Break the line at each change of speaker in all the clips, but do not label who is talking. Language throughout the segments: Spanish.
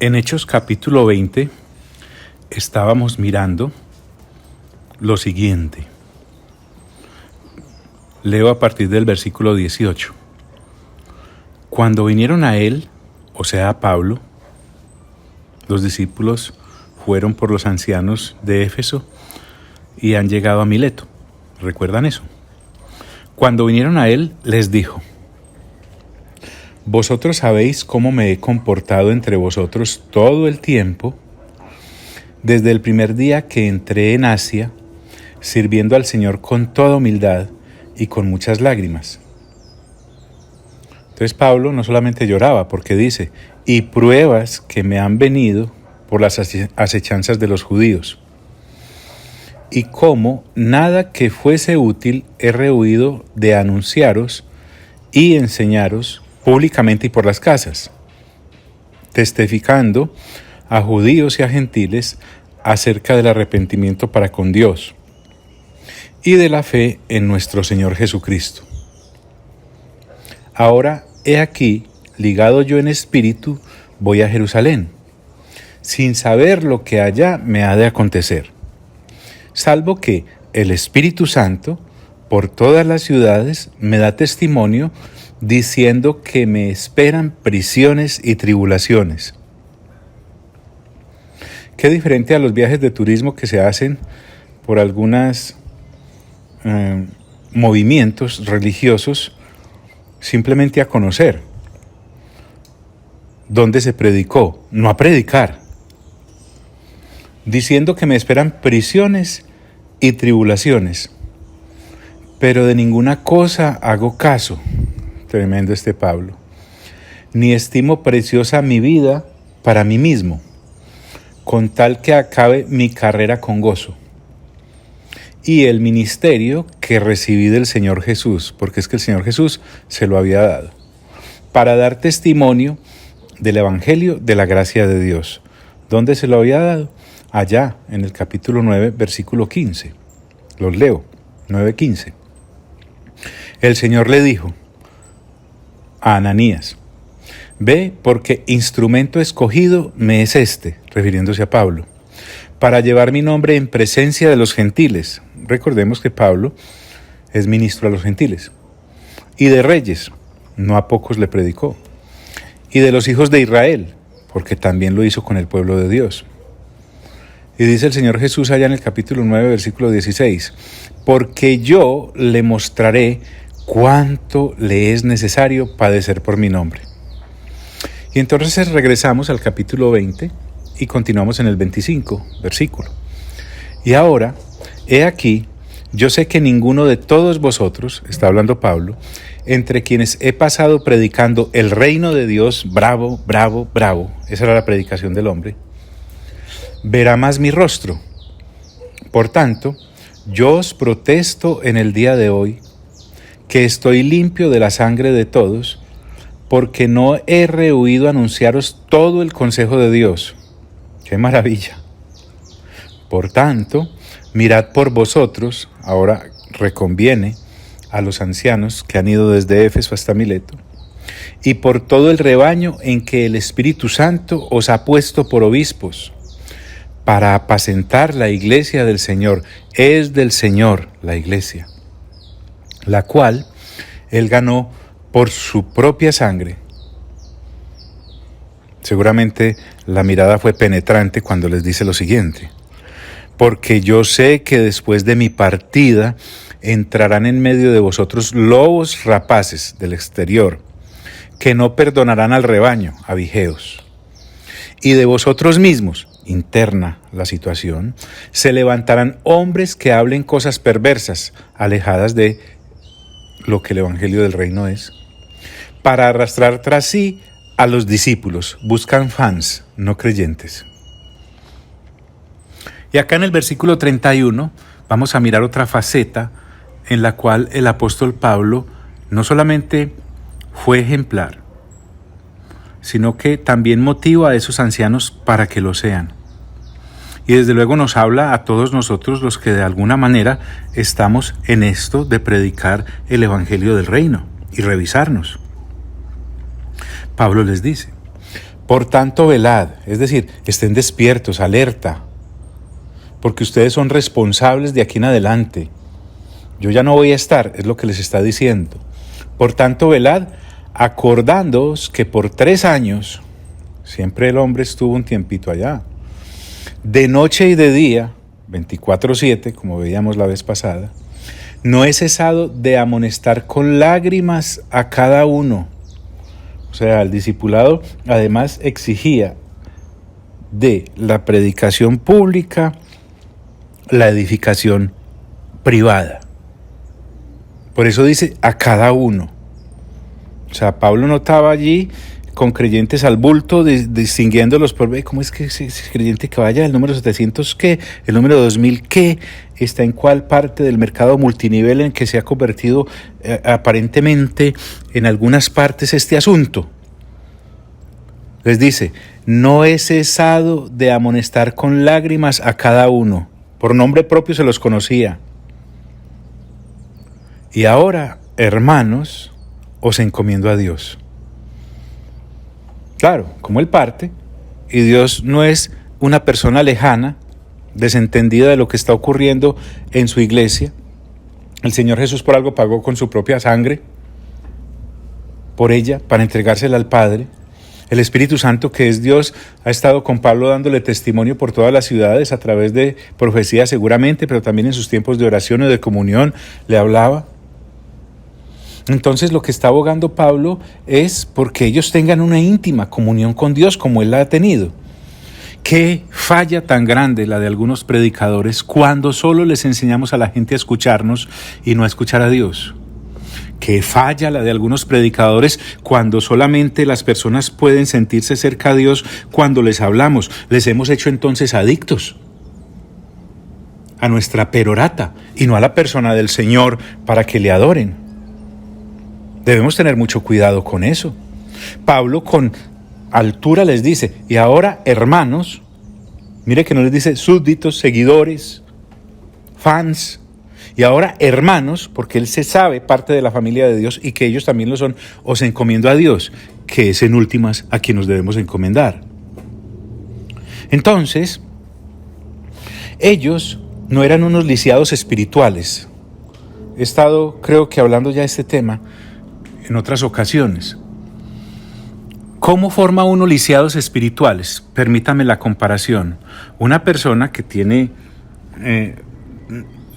En Hechos capítulo 20 estábamos mirando lo siguiente. Leo a partir del versículo 18. Cuando vinieron a él, o sea a Pablo, los discípulos fueron por los ancianos de Éfeso y han llegado a Mileto. ¿Recuerdan eso? Cuando vinieron a él, les dijo: Vosotros sabéis cómo me he comportado entre vosotros todo el tiempo, desde el primer día que entré en Asia, sirviendo al Señor con toda humildad y con muchas lágrimas. Entonces Pablo no solamente lloraba, porque dice: y pruebas que me han venido por las acechanzas de los judíos, y cómo nada que fuese útil he rehuido de anunciaros y enseñaros públicamente y por las casas, testificando a judíos y a gentiles acerca del arrepentimiento para con Dios y de la fe en nuestro Señor Jesucristo. Ahora, he aquí, ligado yo en espíritu, voy a Jerusalén, sin saber lo que allá me ha de acontecer, salvo que el Espíritu Santo, por todas las ciudades, me da testimonio, diciendo que me esperan prisiones y tribulaciones. Qué diferente a los viajes de turismo que se hacen por algunos movimientos religiosos, simplemente a conocer dónde se predicó, no a predicar, diciendo que me esperan prisiones y tribulaciones, pero de ninguna cosa hago caso. Tremendo este Pablo. Ni estimo preciosa mi vida para mí mismo, con tal que acabe mi carrera con gozo, y el ministerio que recibí del Señor Jesús, porque es que el Señor Jesús se lo había dado, para dar testimonio del Evangelio de la gracia de Dios. ¿Dónde se lo había dado? Allá, en el capítulo 9, versículo 15. Los leo, 9:15. El Señor le dijo a Ananías: ve, porque instrumento escogido me es este, refiriéndose a Pablo, para llevar mi nombre en presencia de los gentiles. Recordemos que Pablo es ministro a los gentiles. Y de reyes, no a pocos le predicó. Y de los hijos de Israel, porque también lo hizo con el pueblo de Dios. Y dice el Señor Jesús allá en el capítulo 9, versículo 16, porque yo le mostraré cuánto le es necesario padecer por mi nombre. Y entonces regresamos al capítulo 20 y continuamos en el 25 versículo. Y ahora, he aquí, yo sé que ninguno de todos vosotros, está hablando Pablo, entre quienes he pasado predicando el reino de Dios, bravo, bravo, bravo, esa era la predicación del hombre, verá más mi rostro. Por tanto, yo os protesto en el día de hoy que estoy limpio de la sangre de todos, porque no he rehuido anunciaros todo el consejo de Dios. ¡Qué maravilla! Por tanto, mirad por vosotros, ahora reconviene a los ancianos que han ido desde Éfeso hasta Mileto, y por todo el rebaño en que el Espíritu Santo os ha puesto por obispos, para apacentar la iglesia del Señor. Es del Señor la iglesia, la cual Él ganó por su propia sangre. Seguramente la mirada fue penetrante cuando les dice lo siguiente: porque yo sé que después de mi partida entrarán en medio de vosotros lobos rapaces del exterior, que no perdonarán al rebaño, abigeos. Y de vosotros mismos, interna la situación, se levantarán hombres que hablen cosas perversas, alejadas de lo que el Evangelio del Reino es, para arrastrar tras sí a los discípulos. Buscan fans, no creyentes. Y acá en el versículo 31 vamos a mirar otra faceta en la cual el apóstol Pablo no solamente fue ejemplar, sino que también motiva a esos ancianos para que lo sean. Y desde luego nos habla a todos nosotros los que de alguna manera estamos en esto de predicar el Evangelio del Reino y revisarnos. Pablo les dice: Por tanto, velad, es decir, estén despiertos, alerta, porque ustedes son responsables de aquí en adelante. Yo ya no voy a estar, es lo que les está diciendo. Por tanto, velad, acordándoos que por 3 años, siempre el hombre estuvo un tiempito allá, de noche y de día, 24/7, como veíamos la vez pasada, no he cesado de amonestar con lágrimas a cada uno. O sea, el discipulado además exigía de la predicación pública la edificación privada. Por eso dice a cada uno. O sea, Pablo no estaba allí con creyentes al bulto, distinguiéndolos por, ¿cómo es que ese creyente que vaya, el número 700 qué, el número 2000 qué, está en cuál parte del mercado multinivel en que se ha convertido aparentemente en algunas partes este asunto? Les dice, no he cesado de amonestar con lágrimas a cada uno, por nombre propio se los conocía. Y ahora, hermanos, os encomiendo a Dios. Claro, como Él parte, y Dios no es una persona lejana, desentendida de lo que está ocurriendo en su iglesia. El Señor Jesús por algo pagó con su propia sangre, por ella, para entregársela al Padre. El Espíritu Santo, que es Dios, ha estado con Pablo dándole testimonio por todas las ciudades a través de profecía seguramente, pero también en sus tiempos de oración o de comunión le hablaba. Entonces lo que está abogando Pablo es porque ellos tengan una íntima comunión con Dios como Él la ha tenido. Qué falla tan grande la de algunos predicadores cuando solo les enseñamos a la gente a escucharnos y no a escuchar a Dios. Qué falla la de algunos predicadores cuando solamente las personas pueden sentirse cerca a Dios cuando les hablamos. Les hemos hecho entonces adictos a nuestra perorata y no a la persona del Señor para que le adoren. Debemos tener mucho cuidado con eso. Pablo con altura les dice, y ahora hermanos, mire que no les dice súbditos, seguidores, fans, y ahora hermanos, porque él se sabe parte de la familia de Dios y que ellos también lo son, os encomiendo a Dios, que es en últimas a quien nos debemos encomendar. Entonces, ellos no eran unos lisiados espirituales. He estado, creo que hablando ya de este tema en otras ocasiones. ¿Cómo forma uno lisiados espirituales? Permítame la comparación. Una persona que tiene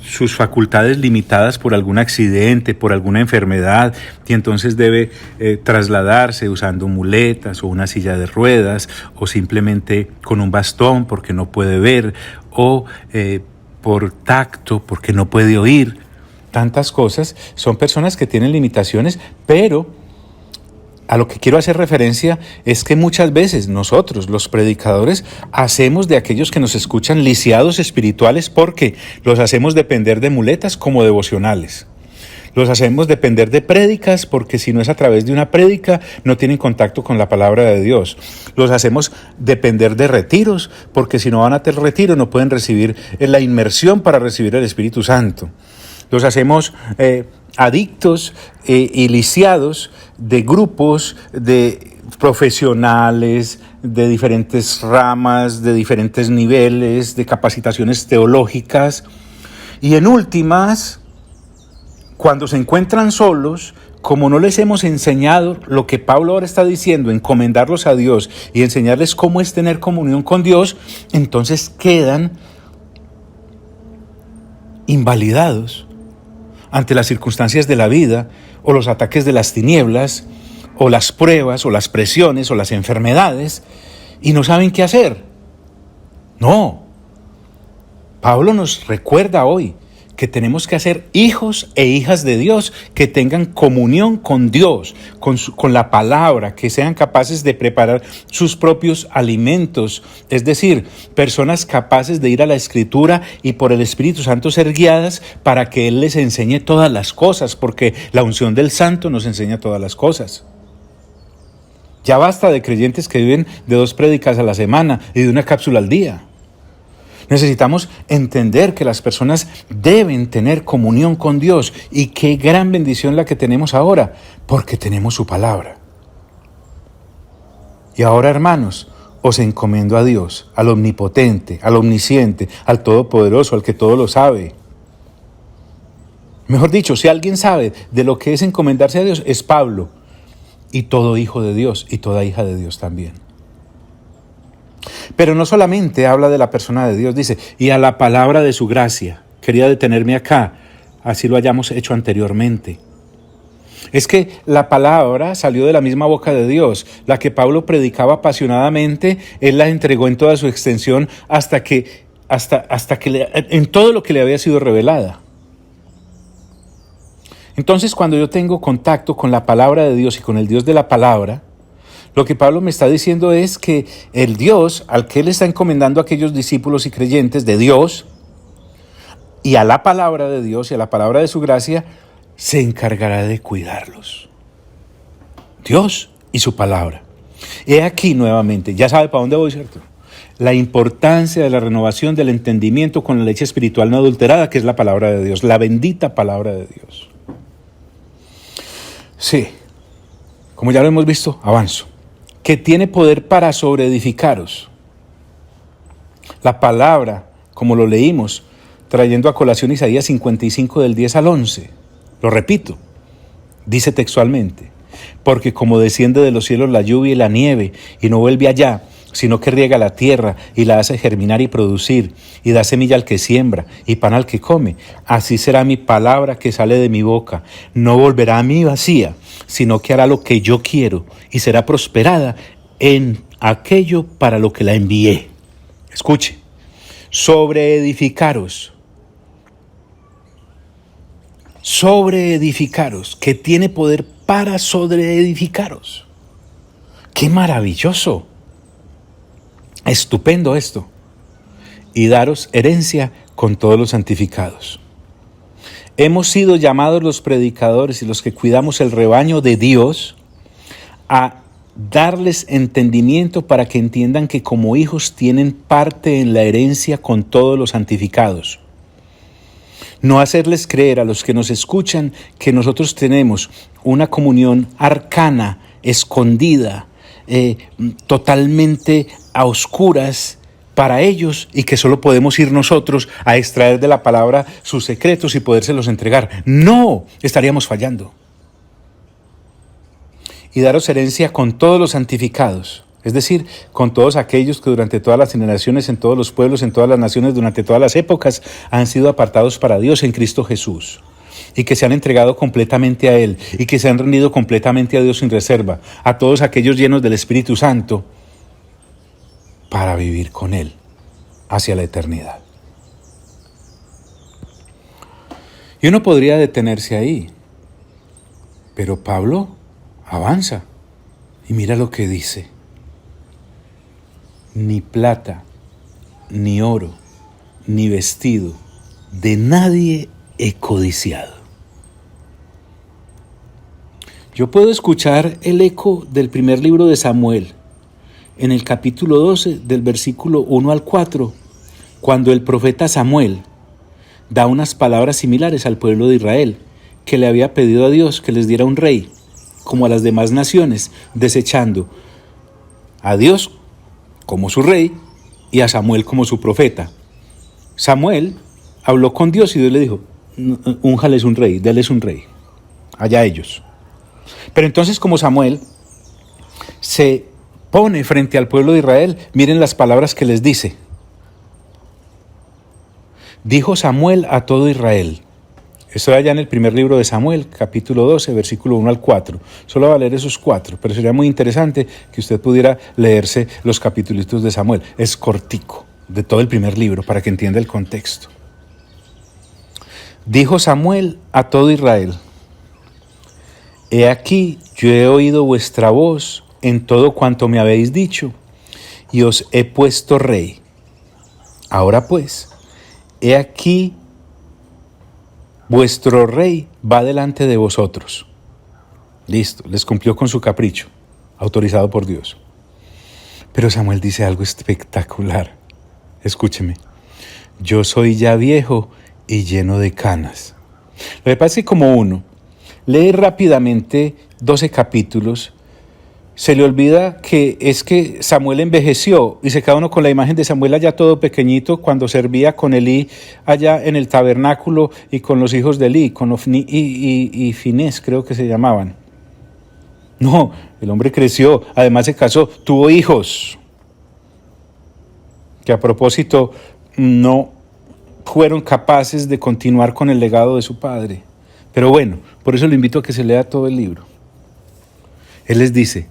sus facultades limitadas por algún accidente, por alguna enfermedad, y entonces debe trasladarse usando muletas o una silla de ruedas, o simplemente con un bastón porque no puede ver, o por tacto porque no puede oír. Tantas cosas, son personas que tienen limitaciones, pero a lo que quiero hacer referencia es que muchas veces nosotros, los predicadores, hacemos de aquellos que nos escuchan lisiados espirituales porque los hacemos depender de muletas como devocionales. Los hacemos depender de prédicas porque si no es a través de una prédica no tienen contacto con la palabra de Dios. Los hacemos depender de retiros porque si no van a tener retiro no pueden recibir la inmersión para recibir el Espíritu Santo. Los hacemos adictos y lisiados de grupos de profesionales, de diferentes ramas, de diferentes niveles, de capacitaciones teológicas. Y en últimas, cuando se encuentran solos, como no les hemos enseñado lo que Pablo ahora está diciendo, encomendarlos a Dios y enseñarles cómo es tener comunión con Dios, entonces quedan invalidados ante las circunstancias de la vida, o los ataques de las tinieblas, o las pruebas, o las presiones, o las enfermedades, y no saben qué hacer. No. Pablo nos recuerda hoy que tenemos que hacer hijos e hijas de Dios, que tengan comunión con Dios, con la palabra, que sean capaces de preparar sus propios alimentos, es decir, personas capaces de ir a la Escritura y por el Espíritu Santo ser guiadas para que Él les enseñe todas las cosas, porque la unción del Santo nos enseña todas las cosas. Ya basta de creyentes que viven de 2 prédicas a la semana y de una cápsula al día. Necesitamos entender que las personas deben tener comunión con Dios y qué gran bendición la que tenemos ahora, porque tenemos su palabra. Y ahora, hermanos, os encomiendo a Dios, al omnipotente, al omnisciente, al todopoderoso, al que todo lo sabe. Mejor dicho, si alguien sabe de lo que es encomendarse a Dios, es Pablo, y todo hijo de Dios y toda hija de Dios también. Pero no solamente habla de la persona de Dios, dice, y a la palabra de su gracia. Quería detenerme acá, así lo hayamos hecho anteriormente. Es que la palabra salió de la misma boca de Dios. La que Pablo predicaba apasionadamente, él la entregó en toda su extensión hasta que en todo lo que le había sido revelada. Entonces, cuando yo tengo contacto con la palabra de Dios y con el Dios de la palabra, lo que Pablo me está diciendo es que el Dios al que él está encomendando a aquellos discípulos y creyentes de Dios y a la palabra de Dios y a la palabra de su gracia, se encargará de cuidarlos. Dios y su palabra. He aquí nuevamente, ya sabe para dónde voy, ¿cierto? La importancia de la renovación del entendimiento con la leche espiritual no adulterada, que es la palabra de Dios, la bendita palabra de Dios. Sí, como ya lo hemos visto, avanzo. Que tiene poder para sobreedificaros. La palabra, como lo leímos, trayendo a colación Isaías 55 del 10 al 11. Lo repito, dice textualmente, porque como desciende de los cielos la lluvia y la nieve, y no vuelve allá, sino que riega la tierra y la hace germinar y producir, y da semilla al que siembra y pan al que come, así será mi palabra que sale de mi boca. No volverá a mí vacía, sino que hará lo que yo quiero, y será prosperada en aquello para lo que la envié. Escuche, sobreedificaros, que tiene poder para sobreedificaros. ¡Qué maravilloso! Estupendo esto. Y daros herencia con todos los santificados. Hemos sido llamados los predicadores y los que cuidamos el rebaño de Dios a darles entendimiento para que entiendan que como hijos tienen parte en la herencia con todos los santificados. No hacerles creer a los que nos escuchan que nosotros tenemos una comunión arcana, escondida, totalmente a oscuras para ellos y que solo podemos ir nosotros a extraer de la palabra sus secretos y podérselos entregar. No, estaríamos fallando. Y daros herencia con todos los santificados. Es decir, con todos aquellos que durante todas las generaciones, en todos los pueblos, en todas las naciones, durante todas las épocas, han sido apartados para Dios en Cristo Jesús. Y que se han entregado completamente a Él. Y que se han rendido completamente a Dios sin reserva. A todos aquellos llenos del Espíritu Santo. Para vivir con Él hacia la eternidad. Y uno podría detenerse ahí. Pero Pablo avanza. Y mira lo que dice. Ni plata, ni oro, ni vestido, de nadie he codiciado. Yo puedo escuchar el eco del primer libro de Samuel, en el capítulo 12, del versículo 1 al 4, cuando el profeta Samuel da unas palabras similares al pueblo de Israel, que le había pedido a Dios que les diera un rey, como a las demás naciones, desechando a Dios como su rey y a Samuel como su profeta. Samuel habló con Dios y Dios le dijo, únjales un rey, déles un rey, allá ellos. Pero entonces como Samuel se pone frente al pueblo de Israel, miren las palabras que les dice. Dijo Samuel a todo Israel. Estoy allá en el primer libro de Samuel, capítulo 12, versículo 1 al 4. Solo va a leer esos 4, pero sería muy interesante que usted pudiera leerse los capítulos de Samuel. Es cortico, de todo el primer libro, para que entienda el contexto. Dijo Samuel a todo Israel, he aquí, yo he oído vuestra voz en todo cuanto me habéis dicho, y os he puesto rey. Ahora pues, he aquí, vuestro rey va delante de vosotros. Listo, les cumplió con su capricho, autorizado por Dios. Pero Samuel dice algo espectacular. Escúcheme. Yo soy ya viejo y lleno de canas. Lo que pasa es que como uno lee rápidamente 12 capítulos, se le olvida que es que Samuel envejeció y se queda uno con la imagen de Samuel allá todo pequeñito cuando servía con Elí allá en el tabernáculo y con los hijos de Elí, con Ofni y Finés creo que se llamaban. No, el hombre creció, además se casó, tuvo hijos, que a propósito no fueron capaces de continuar con el legado de su padre. Pero bueno, por eso lo invito a que se lea todo el libro. Él les dice: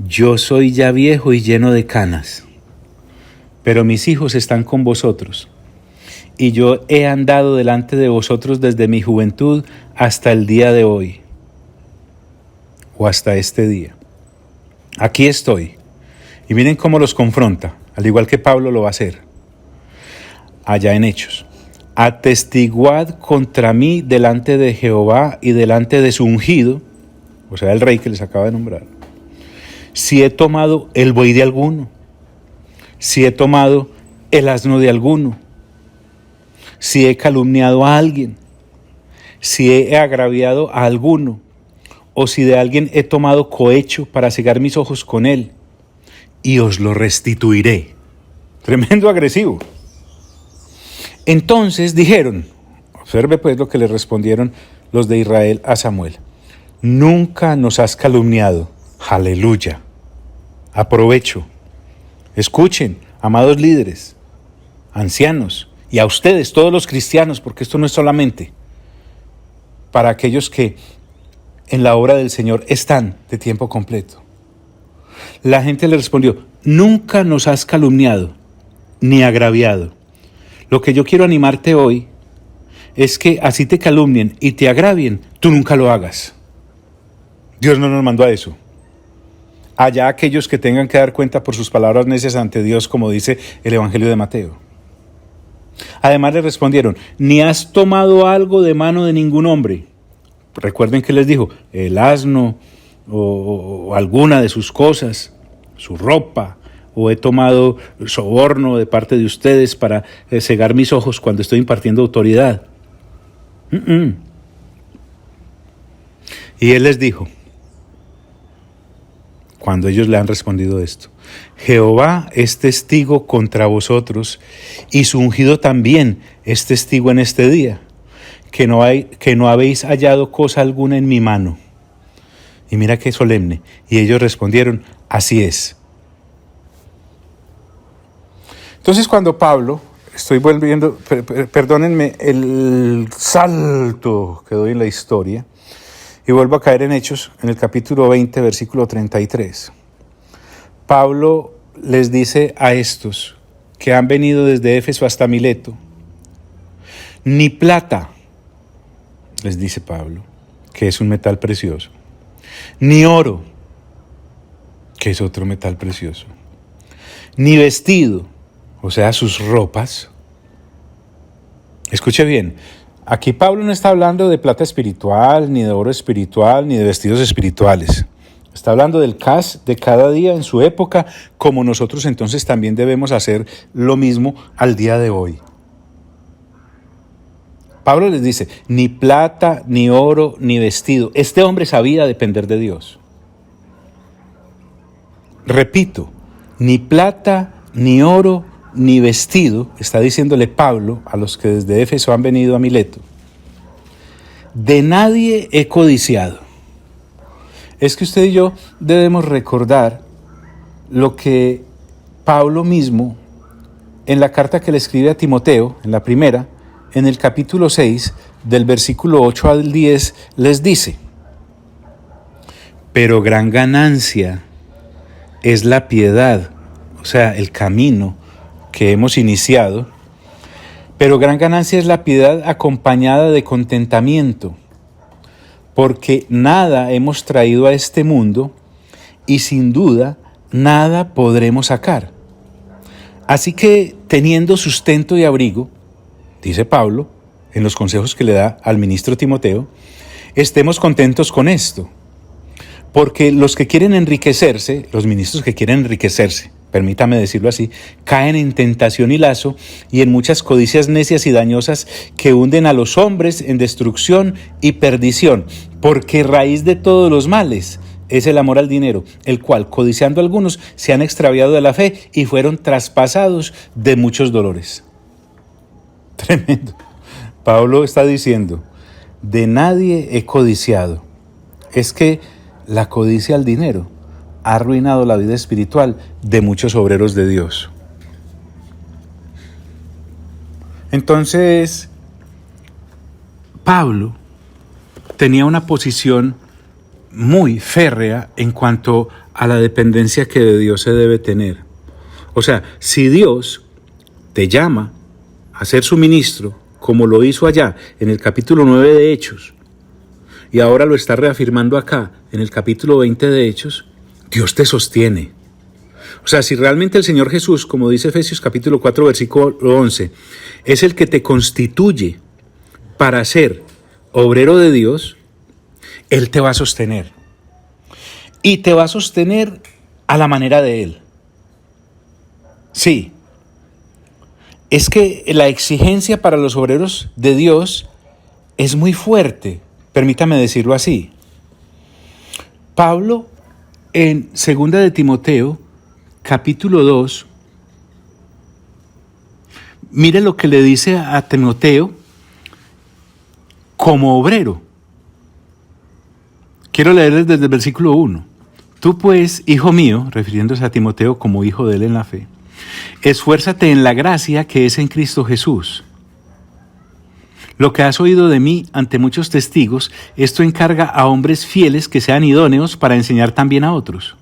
yo soy ya viejo y lleno de canas, pero mis hijos están con vosotros, y yo he andado delante de vosotros desde mi juventud hasta el día de hoy, o hasta este día. Aquí estoy. Y miren cómo los confronta, al igual que Pablo lo va a hacer, allá en Hechos. Atestiguad contra mí delante de Jehová y delante de su ungido, o sea, el rey que les acaba de nombrar, si he tomado el buey de alguno, si he tomado el asno de alguno, si he calumniado a alguien, si he agraviado a alguno, o si de alguien he tomado cohecho para cegar mis ojos con él, y os lo restituiré. Tremendo agresivo. Entonces dijeron, observe pues lo que le respondieron los de Israel a Samuel: nunca nos has calumniado. Aleluya. Aprovecho. Escuchen, amados líderes, ancianos, y a ustedes, todos los cristianos, porque esto no es solamente para aquellos que en la obra del Señor están de tiempo completo. La gente le respondió: nunca nos has calumniado ni agraviado. Lo que yo quiero animarte hoy es que así te calumnien y te agravien, tú nunca lo hagas. Dios no nos mandó a eso. Allá aquellos que tengan que dar cuenta por sus palabras necias ante Dios, como dice el Evangelio de Mateo. Además le respondieron: ni has tomado algo de mano de ningún hombre. Recuerden que les dijo: el asno o alguna de sus cosas, su ropa, o he tomado soborno de parte de ustedes para cegar mis ojos cuando estoy impartiendo autoridad. Y él les dijo, cuando ellos le han respondido esto: Jehová es testigo contra vosotros, y su ungido también es testigo en este día, que no habéis hallado cosa alguna en mi mano. Y mira qué solemne. Y ellos respondieron: así es. Entonces cuando Pablo, estoy volviendo, perdónenme el salto que doy en la historia, y vuelvo a caer en Hechos, en el capítulo 20, versículo 33. Pablo les dice a estos que han venido desde Éfeso hasta Mileto: ni plata, les dice Pablo, que es un metal precioso, ni oro, que es otro metal precioso, ni vestido, o sea, sus ropas. Escuche bien, aquí Pablo no está hablando de plata espiritual, ni de oro espiritual, ni de vestidos espirituales. Está hablando del cash de cada día en su época, como nosotros entonces también debemos hacer lo mismo al día de hoy. Pablo les dice: ni plata, ni oro, ni vestido. Este hombre sabía depender de Dios. Repito, ni plata, ni oro, ni vestido, está diciéndole Pablo a los que desde Éfeso han venido a Mileto. De nadie he codiciado. Es que usted y yo debemos recordar lo que Pablo mismo, en la carta que le escribe a Timoteo, en la primera, en el capítulo 6, del versículo 8 al 10, les dice: pero gran ganancia es la piedad, o sea, el camino que hemos iniciado, pero gran ganancia es la piedad acompañada de contentamiento, porque nada hemos traído a este mundo y sin duda nada podremos sacar. Así que, teniendo sustento y abrigo, dice Pablo, en los consejos que le da al ministro Timoteo, estemos contentos con esto, porque los que quieren enriquecerse, los ministros que quieren enriquecerse, permítame decirlo así, caen en tentación y lazo y en muchas codicias necias y dañosas que hunden a los hombres en destrucción y perdición, porque raíz de todos los males es el amor al dinero, el cual, codiciando algunos, se han extraviado de la fe y fueron traspasados de muchos dolores. Tremendo. Pablo está diciendo, de nadie he codiciado. Es que la codicia al dinero ha arruinado la vida espiritual de muchos obreros de Dios. Entonces, Pablo tenía una posición muy férrea en cuanto a la dependencia que de Dios se debe tener. O sea, si Dios te llama a ser su ministro, como lo hizo allá en el capítulo 9 de Hechos, y ahora lo está reafirmando acá en el capítulo 20 de Hechos, Dios te sostiene. O sea, si realmente el Señor Jesús, como dice Efesios capítulo 4, versículo 11, es el que te constituye para ser obrero de Dios, Él te va a sostener. Y te va a sostener a la manera de Él. Sí. Es que la exigencia para los obreros de Dios es muy fuerte. Permítame decirlo así. Pablo, en 2 de Timoteo, capítulo 2, mire lo que le dice a Timoteo como obrero. Quiero leerles desde el versículo 1. Tú pues, hijo mío, refiriéndose a Timoteo como hijo de él en la fe, esfuérzate en la gracia que es en Cristo Jesús. Lo que has oído de mí ante muchos testigos, esto encarga a hombres fieles que sean idóneos para enseñar también a otros.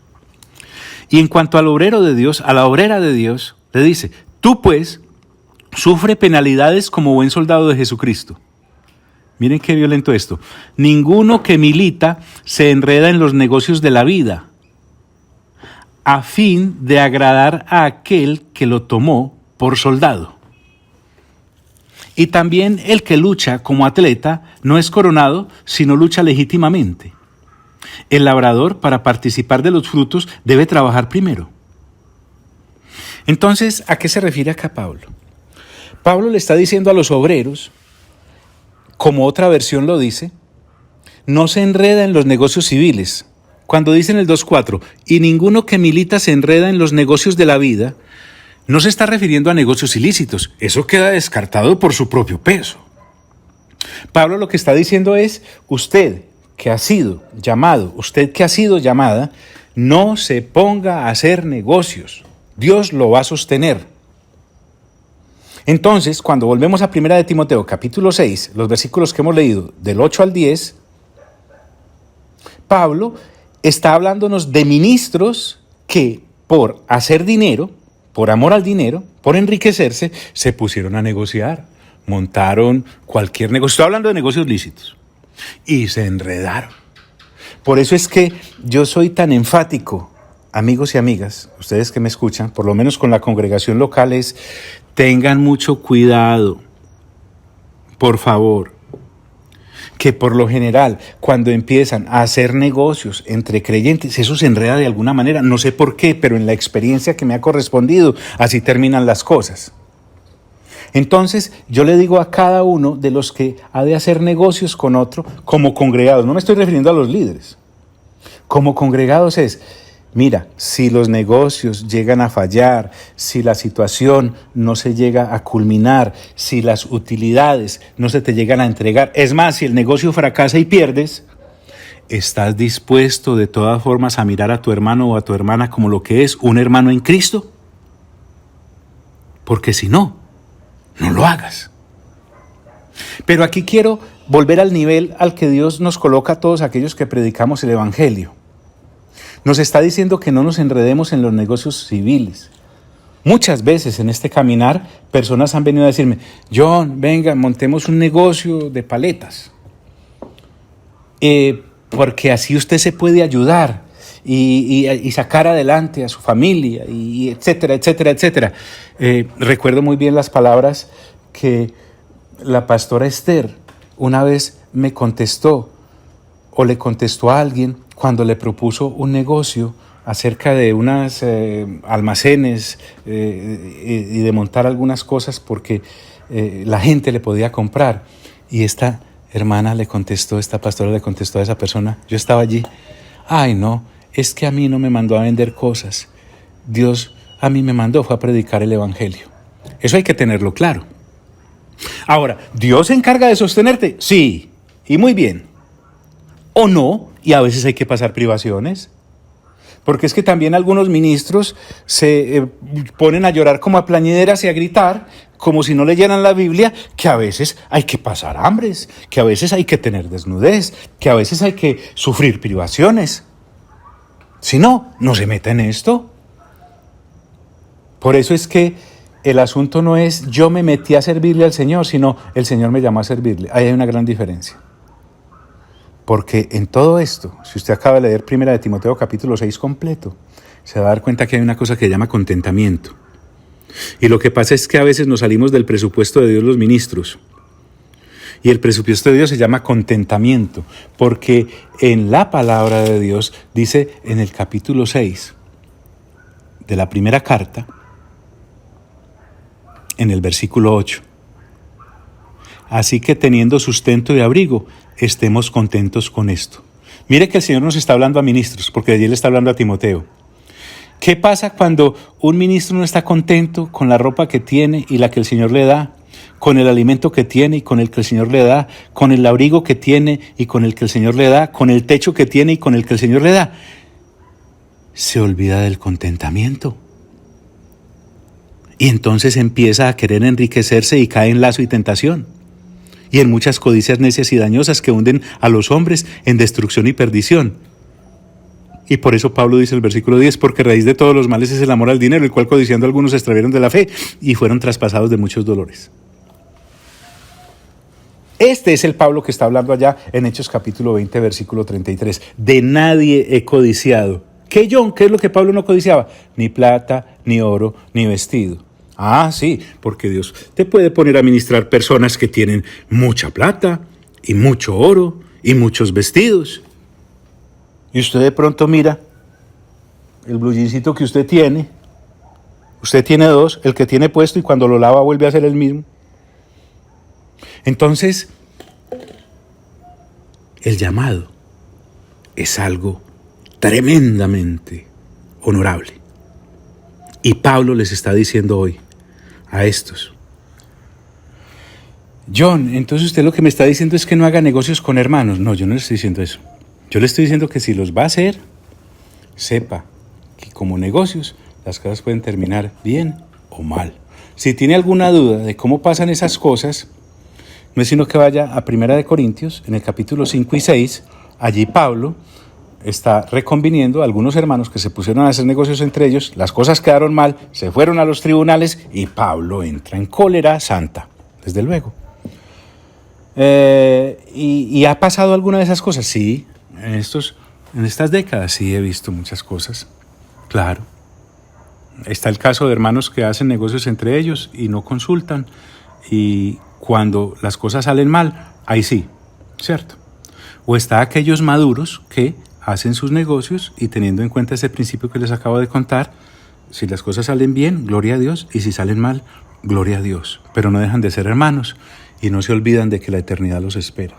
Y en cuanto al obrero de Dios, a la obrera de Dios, le dice, tú pues, sufre penalidades como buen soldado de Jesucristo. Miren qué violento esto. Ninguno que milita se enreda en los negocios de la vida, a fin de agradar a aquel que lo tomó por soldado. Y también el que lucha como atleta no es coronado, sino lucha legítimamente. El labrador, para participar de los frutos, debe trabajar primero. Entonces, ¿a qué se refiere acá Pablo? Pablo le está diciendo a los obreros, como otra versión lo dice, no se enreda en los negocios civiles. Cuando dice en el 2.4, y ninguno que milita se enreda en los negocios de la vida, no se está refiriendo a negocios ilícitos. Eso queda descartado por su propio peso. Pablo lo que está diciendo es, usted que ha sido llamado, usted que ha sido llamada, no se ponga a hacer negocios. Dios lo va a sostener. Entonces, cuando volvemos a 1 de Timoteo, capítulo 6, los versículos que hemos leído, del 8 al 10, Pablo está hablándonos de ministros que por hacer dinero, por amor al dinero, por enriquecerse, se pusieron a negociar, montaron cualquier negocio. Estoy hablando de negocios lícitos. Y se enredaron. Por eso es que yo soy tan enfático, amigos y amigas, ustedes que me escuchan, por lo menos con la congregación local, es tengan mucho cuidado, por favor, que por lo general, cuando empiezan a hacer negocios entre creyentes, eso se enreda de alguna manera, no sé por qué, pero en la experiencia que me ha correspondido, así terminan las cosas. Entonces, yo le digo a cada uno de los que ha de hacer negocios con otro, como congregados, no me estoy refiriendo a los líderes, como congregados es, mira, si los negocios llegan a fallar, si la situación no se llega a culminar, si las utilidades no se te llegan a entregar, es más, si el negocio fracasa y pierdes, ¿estás dispuesto de todas formas a mirar a tu hermano o a tu hermana como lo que es un hermano en Cristo? Porque si no, no lo hagas. Pero aquí quiero volver al nivel al que Dios nos coloca a todos aquellos que predicamos el Evangelio. Nos está diciendo que no nos enredemos en los negocios civiles. Muchas veces en este caminar, personas han venido a decirme, John, venga, montemos un negocio de paletas. Porque así usted se puede ayudar y sacar adelante a su familia, y etcétera, etcétera, etcétera. Recuerdo muy bien las palabras que la pastora Esther una vez me contestó, o le contestó a alguien cuando le propuso un negocio acerca de unas almacenes y de montar algunas cosas porque la gente le podía comprar. Y esta hermana le contestó, esta pastora le contestó a esa persona, yo estaba allí, Ay, no, es que a mí no me mandó a vender cosas. Dios a mí me mandó, fue a predicar el Evangelio. Eso hay que tenerlo claro. Ahora, ¿Dios se encarga de sostenerte? Sí, y muy bien. O no, y a veces hay que pasar privaciones. Porque es que también algunos ministros se ponen a llorar como a plañideras y a gritar, como si no leyeran la Biblia, que a veces hay que pasar hambres, que a veces hay que tener desnudez, que a veces hay que sufrir privaciones. Si no, no se meta en esto. Por eso es que el asunto no es yo me metí a servirle al Señor, sino el Señor me llamó a servirle. Ahí hay una gran diferencia. Porque en todo esto, si usted acaba de leer 1 Timoteo capítulo 6 completo, se va a dar cuenta que hay una cosa que se llama contentamiento. Y lo que pasa es que a veces nos salimos del presupuesto de Dios los ministros. Y el presupuesto de Dios se llama contentamiento, porque en la palabra de Dios dice en el capítulo 6 de la primera carta, en el versículo 8. Así que teniendo sustento y abrigo, estemos contentos con esto. Mire que el Señor nos está hablando a ministros, porque allí le está hablando a Timoteo. ¿Qué pasa cuando un ministro no está contento con la ropa que tiene y la que el Señor le da, con el alimento que tiene y con el que el Señor le da, con el abrigo que tiene y con el que el Señor le da, con el techo que tiene y con el que el Señor le da? Se olvida del contentamiento. Y entonces empieza a querer enriquecerse y cae en lazo y tentación. Y en muchas codicias necias y dañosas que hunden a los hombres en destrucción y perdición. Y por eso Pablo dice en el versículo 10, porque raíz de todos los males es el amor al dinero, el cual codiciando algunos se extravieron de la fe y fueron traspasados de muchos dolores. Este es el Pablo que está hablando allá en Hechos capítulo 20, versículo 33. De nadie he codiciado. ¿Qué es lo que Pablo no codiciaba? Ni plata, ni oro, ni vestido. Ah, sí, porque Dios te puede poner a ministrar personas que tienen mucha plata y mucho oro y muchos vestidos. Y usted de pronto mira el blue jeansito que usted tiene dos, el que tiene puesto y cuando lo lava vuelve a ser el mismo. Entonces, el llamado es algo tremendamente honorable. Y Pablo les está diciendo hoy a estos: John, entonces usted lo que me está diciendo es que no haga negocios con hermanos. No, yo no le estoy diciendo eso. Yo le estoy diciendo que si los va a hacer, sepa que como negocios las cosas pueden terminar bien o mal. Si tiene alguna duda de cómo pasan esas cosas, no es sino que vaya a 1 Corintios, en el capítulo 5 y 6, allí Pablo está reconviniendo a algunos hermanos que se pusieron a hacer negocios entre ellos, las cosas quedaron mal, se fueron a los tribunales y Pablo entra en cólera santa, desde luego. ¿Y ha pasado alguna de esas cosas? Sí, en estas décadas sí he visto muchas cosas, claro. Está el caso de hermanos que hacen negocios entre ellos y no consultan, y cuando las cosas salen mal, ahí sí, ¿cierto? O está aquellos maduros que hacen sus negocios y teniendo en cuenta ese principio que les acabo de contar, si las cosas salen bien, gloria a Dios, y si salen mal, gloria a Dios. Pero no dejan de ser hermanos y no se olvidan de que la eternidad los espera.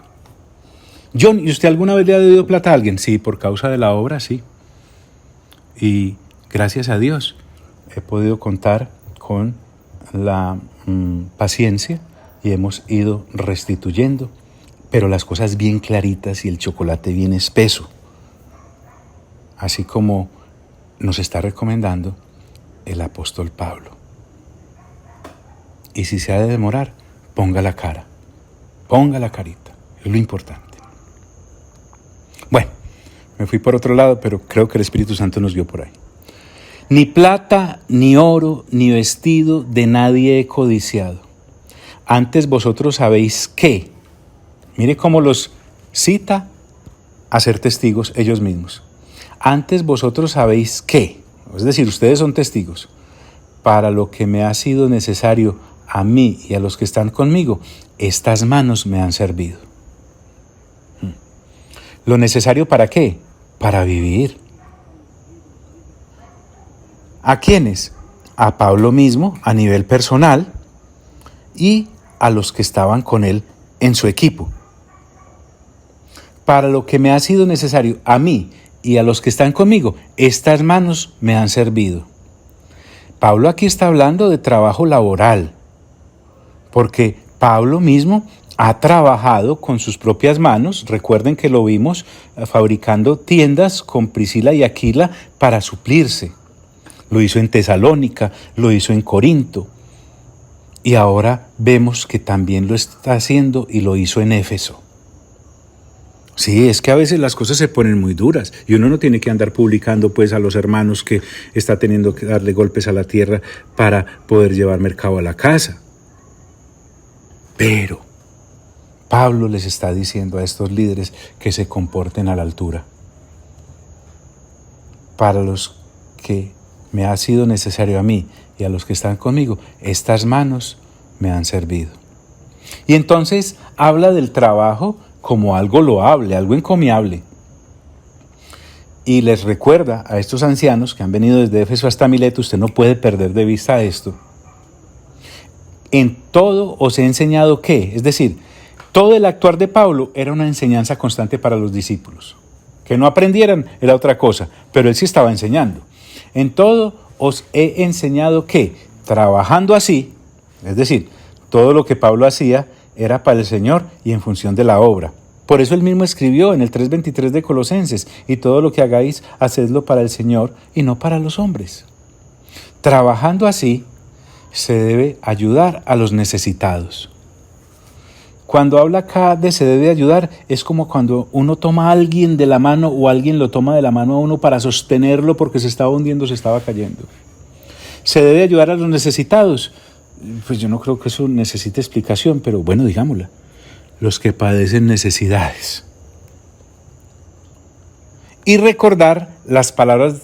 John, ¿y usted alguna vez le ha debido plata a alguien? Sí, por causa de la obra, sí. Y gracias a Dios he podido contar con la paciencia y hemos ido restituyendo, pero las cosas bien claritas y el chocolate bien espeso, así como nos está recomendando el apóstol Pablo. Y si se ha de demorar, ponga la cara, ponga la carita, es lo importante. Bueno, me fui por otro lado, pero creo que el Espíritu Santo nos guió por ahí. Ni plata, ni oro, ni vestido de nadie he codiciado. Antes vosotros sabéis que, mire cómo los cita a ser testigos ellos mismos. Antes vosotros sabéis que, es decir, ustedes son testigos, para lo que me ha sido necesario a mí y a los que están conmigo, estas manos me han servido. ¿Lo necesario para qué? Para vivir. ¿A quiénes? A Pablo mismo, a nivel personal, y a los que estaban con él en su equipo. Para lo que me ha sido necesario a mí y a los que están conmigo, estas manos me han servido. Pablo aquí está hablando de trabajo laboral, porque Pablo mismo ha trabajado con sus propias manos. Recuerden que lo vimos fabricando tiendas con Priscila y Aquila para suplirse. Lo hizo en Tesalónica, lo hizo en Corinto. Y ahora vemos que también lo está haciendo y lo hizo en Éfeso. Sí, es que a veces las cosas se ponen muy duras y uno no tiene que andar publicando pues a los hermanos que está teniendo que darle golpes a la tierra para poder llevar mercado a la casa. Pero Pablo les está diciendo a estos líderes que se comporten a la altura. Para los que me ha sido necesario a mí y a los que están conmigo, estas manos me han servido. Y entonces habla del trabajo como algo loable, algo encomiable. Y les recuerda a estos ancianos que han venido desde Éfeso hasta Mileto, usted no puede perder de vista esto. En todo os he enseñado que, es decir, todo el actuar de Pablo era una enseñanza constante para los discípulos. Que no aprendieran era otra cosa, pero él sí estaba enseñando. En todo os he enseñado que, trabajando así, es decir, todo lo que Pablo hacía era para el Señor y en función de la obra. Por eso él mismo escribió en el 3:23 de Colosenses, y todo lo que hagáis, hacedlo para el Señor y no para los hombres. Trabajando así, se debe ayudar a los necesitados. Cuando habla acá de se debe ayudar, es como cuando uno toma a alguien de la mano o alguien lo toma de la mano a uno para sostenerlo porque se estaba hundiendo, se estaba cayendo. Se debe ayudar a los necesitados. Pues yo no creo que eso necesite explicación, pero bueno, digámosla. Los que padecen necesidades. Y recordar las palabras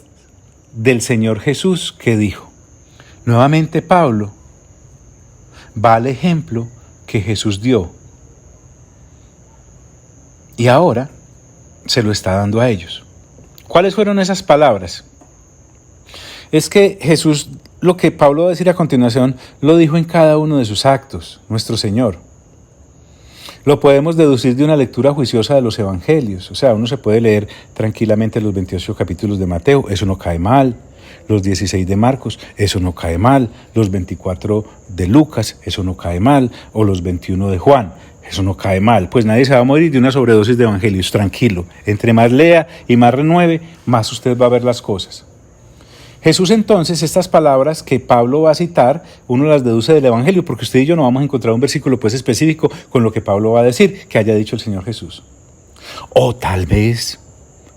del Señor Jesús que dijo. Nuevamente Pablo va al ejemplo que Jesús dio. Y ahora se lo está dando a ellos. ¿Cuáles fueron esas palabras? Es que Jesús, lo que Pablo va a decir a continuación, lo dijo en cada uno de sus actos, nuestro Señor. Lo podemos deducir de una lectura juiciosa de los evangelios. O sea, uno se puede leer tranquilamente los 28 capítulos de Mateo, eso no cae mal. Los 16 de Marcos, eso no cae mal. Los 24 de Lucas, eso no cae mal. O los 21 de Juan, eso no cae mal. Pues nadie se va a morir de una sobredosis de evangelios, tranquilo. Entre más lea y más renueve, más usted va a ver las cosas. Jesús entonces, estas palabras que Pablo va a citar, uno las deduce del Evangelio, porque usted y yo no vamos a encontrar un versículo pues específico con lo que Pablo va a decir, que haya dicho el Señor Jesús. O tal vez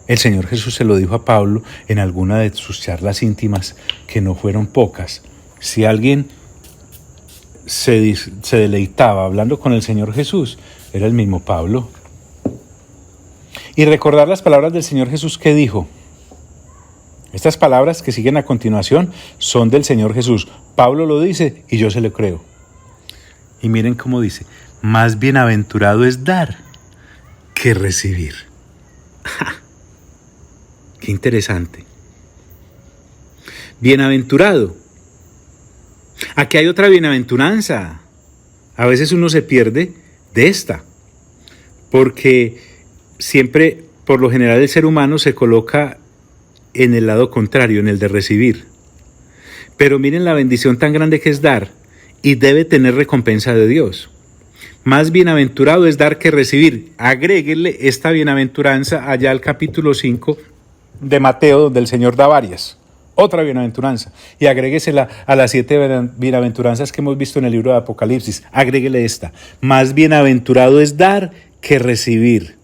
el Señor Jesús se lo dijo a Pablo en alguna de sus charlas íntimas, que no fueron pocas. Si alguien se deleitaba hablando con el Señor Jesús, era el mismo Pablo. Y recordar las palabras del Señor Jesús que dijo. Estas palabras que siguen a continuación son del Señor Jesús. Pablo lo dice y yo se lo creo. Y miren cómo dice, más bienaventurado es dar que recibir. ¡Ja! ¡Qué interesante! Bienaventurado. Aquí hay otra bienaventuranza. A veces uno se pierde de esta, porque siempre, por lo general, el ser humano se coloca en el lado contrario, en el de recibir. Pero miren la bendición tan grande que es dar, y debe tener recompensa de Dios. Más bienaventurado es dar que recibir. Agréguele esta bienaventuranza allá al capítulo 5 de Mateo, donde el Señor da varias. Otra bienaventuranza. Y agréguesela a las 7 bienaventuranzas que hemos visto en el libro de Apocalipsis. Agréguele esta. Más bienaventurado es dar que recibir.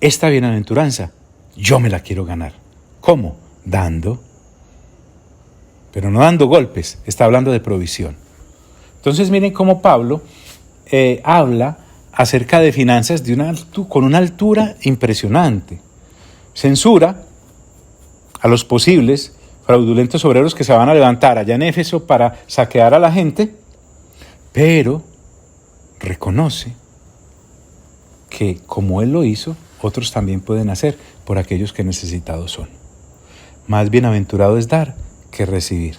Esta bienaventuranza yo me la quiero ganar. ¿Cómo? Dando. Pero no dando golpes, está hablando de provisión. Entonces miren cómo Pablo habla acerca de finanzas con una altura impresionante. Censura a los posibles fraudulentos obreros que se van a levantar allá en Éfeso para saquear a la gente, pero reconoce que como él lo hizo, otros también pueden hacer por aquellos que necesitados son. Más bienaventurado es dar que recibir.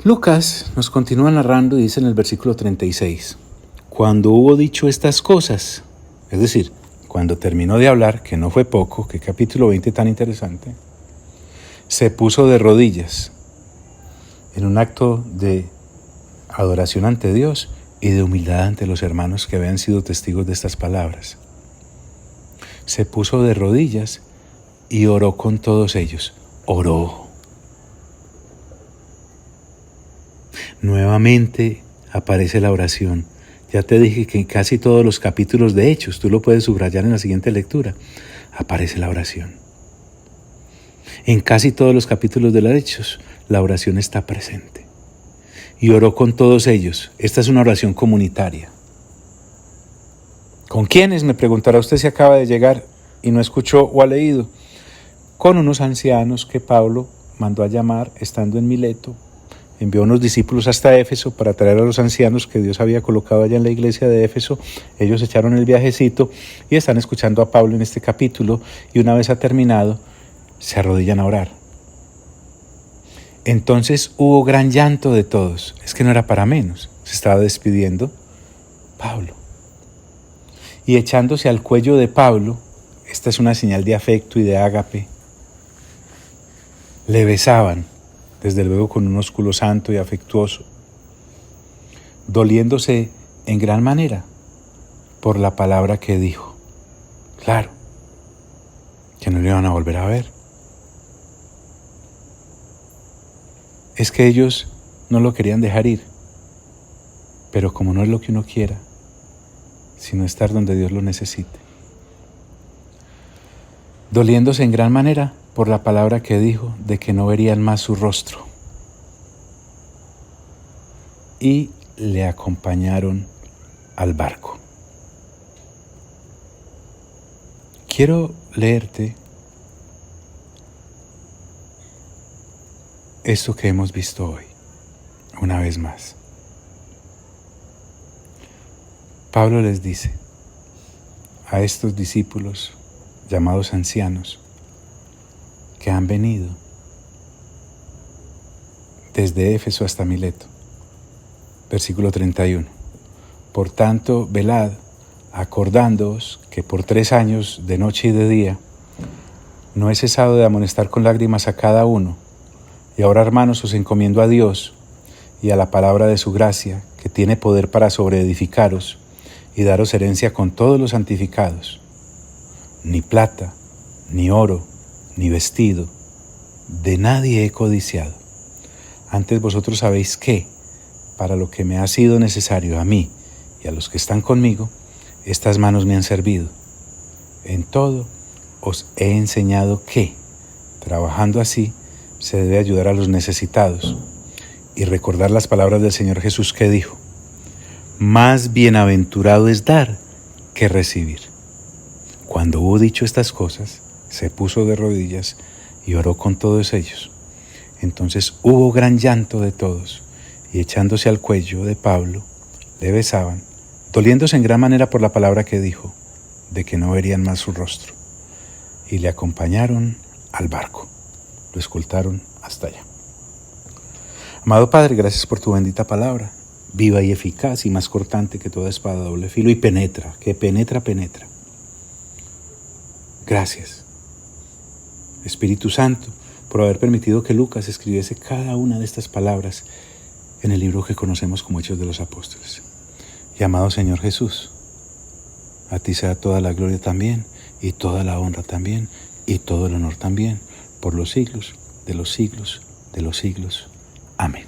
Lucas nos continúa narrando y dice en el versículo 36, cuando hubo dicho estas cosas, Es decir, cuando terminó de hablar, que no fue poco, qué capítulo 20 tan interesante, se puso de rodillas en un acto de adoración ante Dios y de humildad ante los hermanos que habían sido testigos de estas palabras. Se puso de rodillas y oró con todos ellos. Oró. Nuevamente aparece la oración. Ya te dije que en casi todos los capítulos de Hechos, tú lo puedes subrayar en la siguiente lectura, aparece la oración. En casi todos los capítulos de los Hechos, la oración está presente. Y oró con todos ellos. Esta es una oración comunitaria. ¿Con quiénes? Me preguntará usted si acaba de llegar y no escuchó o ha leído. Con unos ancianos que Pablo mandó a llamar estando en Mileto. Envió unos discípulos hasta Éfeso para traer a los ancianos que Dios había colocado allá en la iglesia de Éfeso. Ellos echaron el viajecito y están escuchando a Pablo en este capítulo, y una vez ha terminado, se arrodillan a orar. Entonces hubo gran llanto de todos. Es que no era para menos. Se estaba despidiendo Pablo. Y echándose al cuello de Pablo, esta es una señal de afecto y de ágape, le besaban, desde luego con un ósculo santo y afectuoso, doliéndose en gran manera por la palabra que dijo. Claro, que no le iban a volver a ver. Es que ellos no lo querían dejar ir, pero como no es lo que uno quiera, sino estar donde Dios lo necesite. Doliéndose en gran manera por la palabra que dijo de que no verían más su rostro. Y le acompañaron al barco. Quiero leerte esto que hemos visto hoy, una vez más. Pablo les dice a estos discípulos llamados ancianos que han venido desde Éfeso hasta Mileto. Versículo 31. Por tanto, velad, acordándoos que por 3 años, de noche y de día, no he cesado de amonestar con lágrimas a cada uno. Y ahora, hermanos, os encomiendo a Dios y a la palabra de su gracia, que tiene poder para sobreedificaros y daros herencia con todos los santificados. Ni plata, ni oro, ni vestido, de nadie he codiciado. Antes vosotros sabéis que, para lo que me ha sido necesario a mí y a los que están conmigo, estas manos me han servido. En todo os he enseñado que, trabajando así, se debe ayudar a los necesitados y recordar las palabras del Señor Jesús que dijo: más bienaventurado es dar que recibir. Cuando hubo dicho estas cosas, se puso de rodillas y oró con todos ellos. Entonces hubo gran llanto de todos, y echándose al cuello de Pablo, le besaban, doliéndose en gran manera por la palabra que dijo, de que no verían más su rostro. Y le acompañaron al barco. Lo escoltaron hasta allá. Amado Padre, gracias por tu bendita palabra, viva y eficaz y más cortante que toda espada de doble filo, y penetra, que penetra. Gracias, Espíritu Santo, por haber permitido que Lucas escribiese cada una de estas palabras en el libro que conocemos como Hechos de los Apóstoles. Y amado Señor Jesús, a ti sea toda la gloria también, y toda la honra también, y todo el honor también, por los siglos de los siglos de los siglos. Amén.